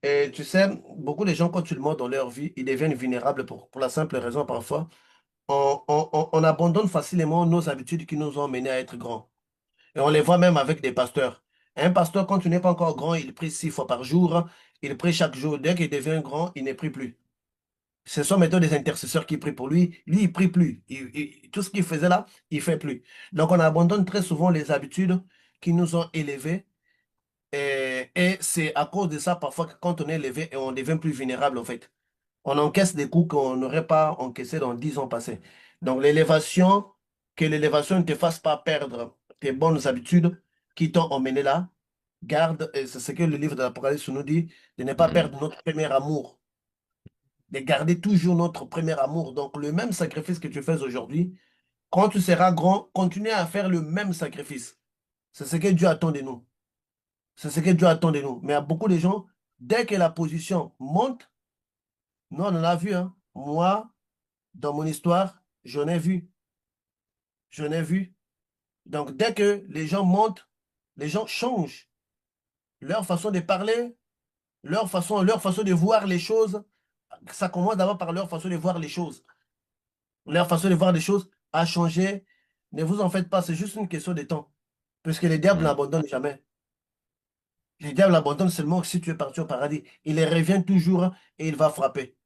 Et tu sais, beaucoup de gens, quand tu le montres dans leur vie, ils deviennent vulnérables pour la simple raison, parfois, on abandonne facilement nos habitudes qui nous ont menés à être grands. Et on les voit même avec des pasteurs. Un pasteur, quand tu n'es pas encore grand, il prie 6 fois par jour, il prie chaque jour. Dès qu'il devient grand, il ne prie plus. Ce sont maintenant des intercesseurs qui prient pour lui. Lui, il prie plus. Tout ce qu'il faisait là, il fait plus. Donc, on abandonne très souvent les habitudes qui nous ont élevés. Et c'est à cause de ça, parfois, que quand on est élevé, on devient plus vulnérable, en fait. On encaisse des coups qu'on n'aurait pas encaissés dans 10 ans passés. Donc, que l'élévation ne te fasse pas perdre tes bonnes habitudes qui t'ont emmené là. Garde, et c'est ce que le livre de l'Apocalypse nous dit, de ne pas Mhm. perdre notre premier amour, de garder toujours notre premier amour. Donc, le même sacrifice que tu fais aujourd'hui, quand tu seras grand, continue à faire le même sacrifice. C'est ce que Dieu attend de nous. C'est ce que Dieu attend de nous. Mais à beaucoup de gens, dès que la position monte, nous, on en a vu, hein. Moi, dans mon histoire, j'en ai vu. J'en ai vu. Donc, dès que les gens montent, les gens changent leur façon de parler, leur façon de voir les choses. Ça commence d'abord par leur façon de voir les choses. Leur façon de voir les choses a changé. Ne vous en faites pas, c'est juste une question de temps. Puisque les diables Mhm. n'abandonnent jamais. Les diables abandonnent seulement si tu es parti au paradis. Il revient toujours et il va frapper.